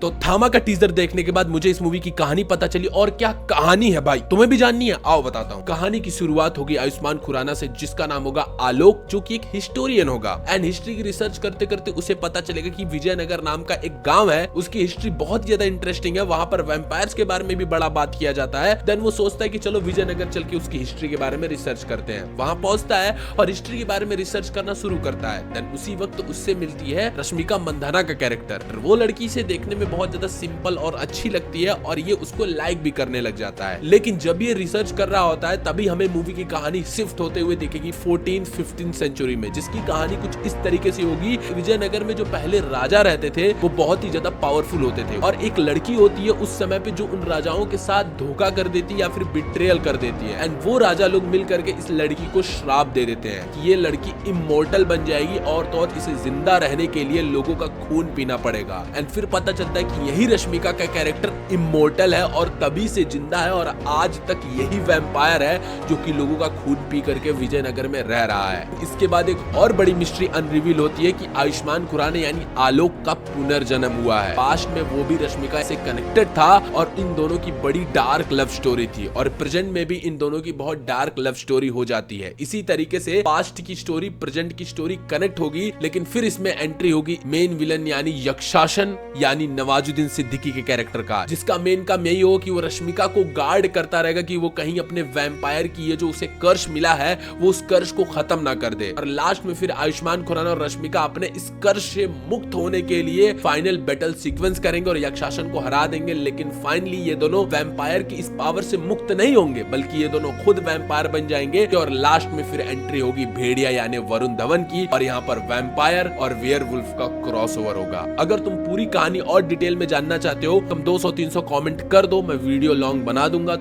तो थामा का टीजर देखने के बाद मुझे इस मूवी की कहानी पता चली। और क्या कहानी है भाई, तुम्हें भी जाननी है? आओ बताता हूँ। कहानी की शुरुआत होगी आयुष्मान खुराना से, जिसका नाम होगा आलोक, जो कि एक हिस्टोरियन होगा। एंड हिस्ट्री की रिसर्च करते करते उसे पता चलेगा कि विजयनगर नाम का एक गांव है, उसकी हिस्ट्री बहुत ज्यादा इंटरेस्टिंग है, वहां पर वैम्पायर्स के बारे में भी बड़ा बात किया जाता है। देन वो सोचता है कि चलो विजयनगर चल के उसकी हिस्ट्री के बारे में रिसर्च करते हैं। वहां पहुंचता है और हिस्ट्री के बारे में रिसर्च करना शुरू करता है। देन उसी वक्त उससे मिलती है रश्मिका मंदाना का कैरेक्टर। वो लड़की से देखने में बहुत ज्यादा सिंपल और अच्छी लगती है और ये उसको लाइक भी करने लग जाता है। लेकिन जब ये रिसर्च कर रहा होता है तभी हमें मूवी की कहानी शिफ्ट होते हुए दिखेगी 14th-15th सेंचुरी में, जिसकी कहानी कुछ इस तरीके से होगी। विजयनगर में जो पहले राजा रहते थे वो बहुत ही ज्यादा पावरफुल होते थे और एक लड़की होती है उस समय पे जो उन राजाओं के साथ धोखा कर देती है या फिर बिट्रेयल कर देती है। एंड वो राजा लोग मिल करके इस लड़की को श्राप दे देते हैं कि ये लड़की इमोर्टल बन जाएगी और तो और इसे जिंदा रहने के लिए लोगों का खून पीना पड़ेगा। एंड फिर पता चलता है कि यही रश्मिका का कैरेक्टर इमोर्टल है और तभी से जिंदा है और आज तक यही वैम्पायर है जो कि लोगों का खून पी करके विजयनगर में रह रहा है। इसके बाद एक और बड़ी मिस्ट्री अनरिवील होती है कि आयुष्मान खुराना यानी आलोक का पुनर्जन्म हुआ है। पास्ट में वो भी रश्मिका से कनेक्टेड था और इन दोनों की बड़ी डार्क लव स्टोरी थी और प्रेजेंट में भी इन दोनों की बहुत डार्क लव स्टोरी हो जाती है। इसी तरीके से पास्ट की स्टोरी प्रेजेंट की स्टोरी कनेक्ट होगी, लेकिन फिर इसमें एंट्री होगी मेन विलन यानी यक्षासन यानी नवाजुद्दीन सिद्दीकी के कैरेक्टर का, जिसका मेन काम यही हो कि वो रश्मिका को गार्ड करता रहेगा कि वो कहीं अपने वैम्पायर की ये जो उसे कर्ष मिला है वो उस कर्ष को खत्म ना कर दे। और लास्ट में फिर आयुष्मान खुराना और रश्मिका अपने इस कर्ष से मुक्त होने के लिए फाइनल बैटल सीक्वेंस करेंगे और यक्षासन को हरा देंगे। लेकिन फाइनली ये दोनों वैम्पायर की इस पावर से मुक्त नहीं होंगे, बल्कि ये दोनों खुद वैम्पायर बन जाएंगे। और लास्ट में फिर एंट्री होगी भेड़िया यानी वरुण धवन की और यहाँ पर वैम्पायर और वेयरवुल्फ का क्रॉसओवर होगा। अगर तुम पूरी कहानी और डिटेल में जानना चाहते हो तुम 200-300 कमेंट कर दो, मैं वीडियो लॉन्ग बना दूंगा।